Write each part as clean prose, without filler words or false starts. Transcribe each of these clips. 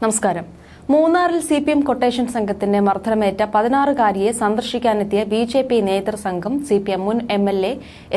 നമസ്കാരം. മൂന്നാറിൽ CPM quotation സംഘത്തിന്റെ മർദ്ദനമേറ്റ 16-കാരിയെ സന്ദർശിക്കാനെത്തിയ BJP നേതൃസംഘം CPM മുൻ MLA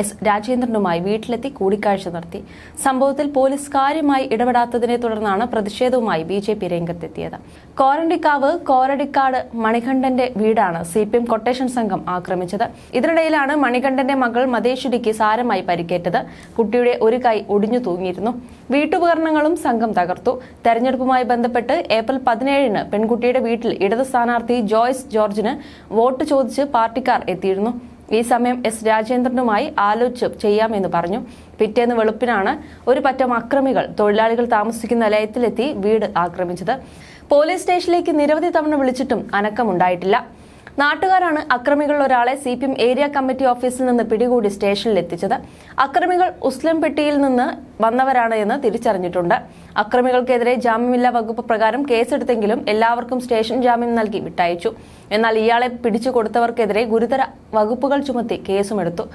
S രാജേന്ദ്രനുമായി വീട്ടിലെത്തി കൂടിക്കാഴ്ച നടത്തി. സംഭവത്തിൽ പോലീസ് കാര്യമായി ഇടപെടാത്തതിനെ തുടർന്നാണ് പ്രതിഷേധവുമായി BJP രംഗത്തെത്തിയത്. കോരണ്ടിക്കാവ് കോരടിക്കാട് മണികണ്ഠന്റെ വീടാണ് CPM കൊട്ടേഷൻ സംഘം ആക്രമിച്ചത്. ഇതിനിടയിലാണ് മണികണ്ഠന്റെ മകൾ മതേശ്വരിക്ക് സാരമായി പരിക്കേറ്റത്. കുട്ടിയുടെ ഒരു കൈ ഒടിഞ്ഞു തൂങ്ങിയിരുന്നു. വീട്ടുപകരണങ്ങളും സംഘം തകർത്തു. തെരഞ്ഞെടുപ്പുമായി ബന്ധപ്പെട്ട് ഏപ്രിൽ 17 പെൺകുട്ടിയുടെ വീട്ടിൽ ഇടത് സ്ഥാനാർത്ഥി ജോയ്സ് ജോർജിന് വോട്ട് ചോദിച്ച് പാർട്ടിക്കാർ എത്തിയിരുന്നു. ഈ സമയം S രാജേന്ദ്രനുമായി ആലോചിച്ച് ചെയ്യാമെന്ന് പറഞ്ഞു. പിറ്റേന്ന് വെളുപ്പിനാണ് ഒരു പറ്റം അക്രമികൾ തൊഴിലാളികൾ താമസിക്കുന്ന ലയത്തിലെത്തി വീട് ആക്രമിച്ചത്. പോലീസ് സ്റ്റേഷനിലേക്ക് നിരവധി തവണ വിളിച്ചിട്ടും അനക്കമുണ്ടായിട്ടില്ല. നാട്ടുകാരാണ് അക്രമികളിൽ ഒരാളെ CPM ഏരിയ കമ്മിറ്റി ഓഫീസിൽ നിന്ന് പിടികൂടി സ്റ്റേഷനിൽ എത്തിച്ചത്. അക്രമികൾ ഉസ്ലംപെട്ടിയിൽ നിന്ന് വന്നവരാണ് എന്ന് തിരിച്ചറിഞ്ഞിട്ടുണ്ട്. അക്രമികൾക്കെതിരെ ജാമ്യമില്ലാ വകുപ്പ് പ്രകാരം കേസെടുത്തെങ്കിലും എല്ലാവർക്കും സ്റ്റേഷൻ ജാമ്യം നൽകി വിട്ടയച്ചു. എന്നാൽ ഇയാളെ പിടിച്ചു കൊടുത്തവർക്കെതിരെ ഗുരുതര വകുപ്പുകൾ ചുമത്തി കേസുമെടുത്തു.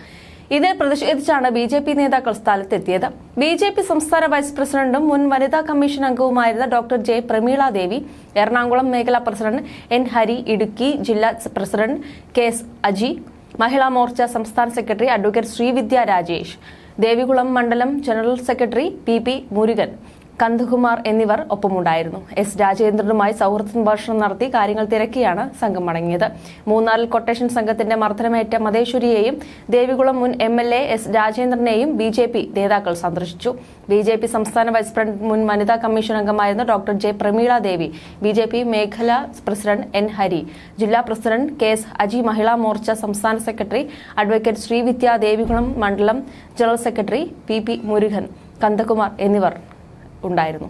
ഇതിൽ പ്രതിഷേധിച്ചാണ് BJP നേതാക്കൾ സ്ഥലത്തെത്തിയത്. BJP സംസ്ഥാന വൈസ് പ്രസിഡന്റും മുൻ വനിതാ കമ്മീഷൻ അംഗവുമായിരുന്ന ഡോക്ടർ J പ്രമീള ദേവി, എറണാകുളം മേഖലാ പ്രസിഡന്റ് N ഹരി, ഇടുക്കി ജില്ലാ പ്രസിഡന്റ് KS അജി, മഹിളാ മോർച്ച സംസ്ഥാന സെക്രട്ടറി അഡ്വക്കേറ്റ് ശ്രീവിദ്യ രാജേഷ്, ദേവികുളം മണ്ഡലം ജനറൽ സെക്രട്ടറി PP മുരുകൻ, കന്ദകുമാർ എന്നിവർ ഒപ്പമുണ്ടായിരുന്നു. S രാജേന്ദ്രനുമായി സൗഹൃദ സംഭാഷണം നടത്തി കാര്യങ്ങൾ തിരക്കിയാണ് സംഘം മടങ്ങിയത്. മൂന്നാറിൽ കൊട്ടേഷൻ സംഘത്തിന്റെ മർദ്ദനമേറ്റ മതേശ്വരിയെയും ദേവികുളം മുൻ MLA S രാജേന്ദ്രനെയും BJP നേതാക്കൾ സന്ദർശിച്ചു. BJP സംസ്ഥാന വൈസ് പ്രസിഡന്റ് മുൻ വനിതാ കമ്മീഷൻ അംഗമായിരുന്ന ഡോക്ടർ J പ്രമീള ദേവി, BJP മേഖലാ പ്രസിഡന്റ് N ഹരി, ജില്ലാ പ്രസിഡന്റ് KS അജി, മഹിളാ മോർച്ച സംസ്ഥാന സെക്രട്ടറി അഡ്വക്കേറ്റ് ശ്രീവിദ്യ, ദേവികുളം മണ്ഡലം ജനറൽ സെക്രട്ടറി PP മുരുകൻ, കന്ദകുമാർ എന്നിവർ ഉണ്ടായിരുന്നു.